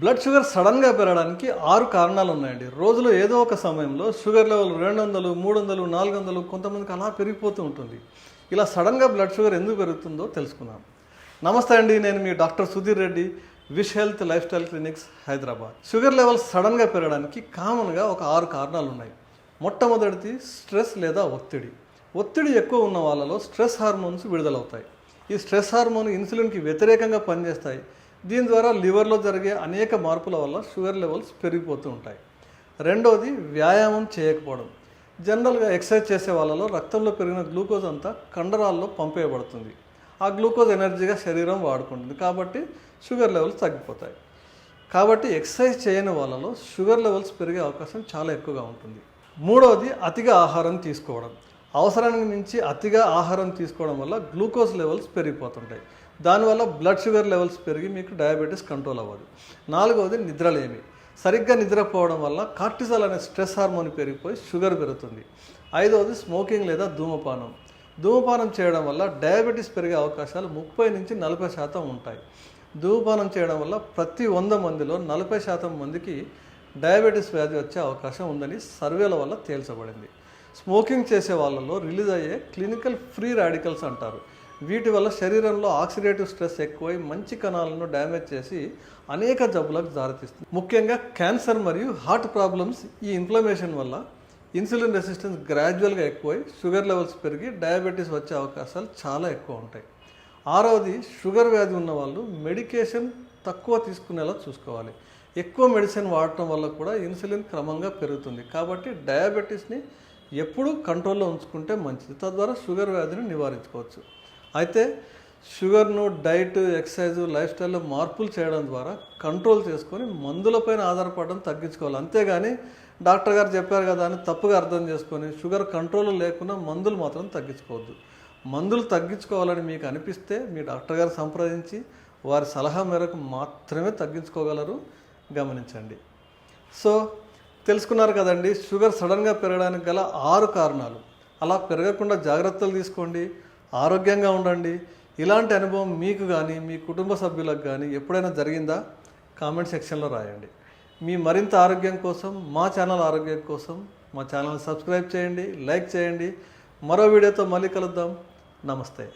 Blood sugar సడన్గా పెరగడానికి 6 కారణాలు ఉన్నాయండి. రోజులో ఏదో ఒక సమయంలో షుగర్ లెవెల్ 200, 300, 400 కొంతమందికి అలా పెరిగిపోతూ ఉంటుంది. ఇలా సడన్గా బ్లడ్ షుగర్ ఎందుకు పెరుగుతుందో తెలుసుకుందాం. నమస్తే అండి, నేను మీ doctor Sudheer Reddy, wish health lifestyle clinics, Hyderabad. Sugar level సడన్గా పెరగడానికి కామన్గా ఒక 6 కారణాలు ఉన్నాయి. మొట్టమొదటిది స్ట్రెస్ లేదా ఒత్తిడి. ఒత్తిడి ఎక్కువ ఉన్న వాళ్ళలో స్ట్రెస్ హార్మోన్స్ విడుదలవుతాయి. ఈ స్ట్రెస్ హార్మోన్ ఇన్సులిన్కి వ్యతిరేకంగా పనిచేస్తాయి. దీని ద్వారా లివర్లో జరిగే అనేక మార్పుల వల్ల షుగర్ లెవెల్స్ పెరిగిపోతూ ఉంటాయి. రెండోది వ్యాయామం చేయకపోవడం. జనరల్గా ఎక్సర్సైజ్ చేసే వాళ్ళలో రక్తంలో పెరిగిన గ్లూకోజ్ అంతా కండరాల్లో పంపేయబడుతుంది. ఆ గ్లూకోజ్ ఎనర్జీగా శరీరం వాడుకుంటుంది, కాబట్టి షుగర్ లెవెల్స్ తగ్గిపోతాయి. కాబట్టి ఎక్సర్సైజ్ చేయని వాళ్ళలో షుగర్ లెవెల్స్ పెరిగే అవకాశం చాలా ఎక్కువగా ఉంటుంది. మూడవది అతిగా ఆహారం తీసుకోవడం. అవసరానికి మించి అతిగా ఆహారం తీసుకోవడం వల్ల గ్లూకోజ్ లెవెల్స్ పెరిగిపోతుంటాయి. దానివల్ల బ్లడ్ షుగర్ లెవెల్స్ పెరిగి మీకు డయాబెటీస్ కంట్రోల్ అవ్వదు. నాలుగవది నిద్రలేమి. సరిగ్గా నిద్రపోవడం వల్ల కార్టిజాల్ అనే స్ట్రెస్ హార్మోన్ పెరిగిపోయి షుగర్ పెరుగుతుంది. ఐదవది స్మోకింగ్ లేదా ధూమపానం. ధూమపానం చేయడం వల్ల డయాబెటీస్ పెరిగే అవకాశాలు 30 నుంచి 40% ఉంటాయి. ధూమపానం చేయడం వల్ల ప్రతి 100 మందిలో 40% మందికి డయాబెటీస్ వ్యాధి వచ్చే అవకాశం ఉందని సర్వేల వల్ల తేల్చబడింది. స్మోకింగ్ చేసే వాళ్ళలో రిలీజ్ అయ్యే క్లినికల్ ఫ్రీ రాడికల్స్ అంటారు. వీటి వల్ల శరీరంలో ఆక్సిడేటివ్ స్ట్రెస్ ఎక్కువై మంచి కణాలను డ్యామేజ్ చేసి అనేక జబ్బులకు దారితీస్తుంది. ముఖ్యంగా క్యాన్సర్ మరియు హార్ట్ ప్రాబ్లమ్స్ ఈ ఇన్ఫ్లమేషన్ వల్ల ఇన్సులిన్ రెసిస్టెన్స్ గ్రాడ్యువల్గా ఎక్కువై షుగర్ లెవెల్స్ పెరిగి డయాబెటీస్ వచ్చే అవకాశాలు చాలా ఎక్కువ ఉంటాయి. ఆరవది షుగర్ వ్యాధి ఉన్న వాళ్ళు మెడికేషన్ తక్కువ తీసుకునేలా చూసుకోవాలి. ఎక్కువ మెడిసిన్ వాడటం వల్ల కూడా ఇన్సులిన్ క్రమంగా పెరుగుతుంది. కాబట్టి డయాబెటీస్ని ఎప్పుడూ కంట్రోల్లో ఉంచుకుంటే మంచిది. తద్వారా షుగర్ వ్యాధిని నివారించుకోవచ్చు. అయితే షుగర్ను డైట్, ఎక్సర్సైజ్, లైఫ్ స్టైల్లో మార్పులు చేయడం ద్వారా కంట్రోల్ చేసుకొని మందులపైన ఆధారపడడం తగ్గించుకోవాలి. అంతేగాని డాక్టర్ గారు చెప్పారు కదా అని తప్పుగా అర్థం చేసుకొని షుగర్ కంట్రోల్ లేకుండా మందులు మాత్రం తగ్గించుకోవద్దు. మందులు తగ్గించుకోవాలని మీకు అనిపిస్తే మీ డాక్టర్ గారు సంప్రదించి వారి సలహా మేరకు మాత్రమే తగ్గించుకోగలరు. గమనించండి. సో తెలుసుకున్నారు కదండి, షుగర్ సడన్గా పెరగడానికి గల 6 కారణాలు. అలా పెరగకుండా జాగ్రత్తలు తీసుకోండి, ఆరోగ్యంగా ఉండండి. ఇలాంటి అనుభవం మీకు కానీ మీ కుటుంబ సభ్యులకు కానీ ఎప్పుడైనా జరిగిందా? కామెంట్ సెక్షన్లో రాయండి. మీ మరింత ఆరోగ్యం కోసం, మా ఛానల్ ఆరోగ్యం కోసం మా ఛానల్ సబ్స్క్రైబ్ చేయండి, లైక్ చేయండి. మరో వీడియోతో మళ్ళీ కలుద్దాం. నమస్తే.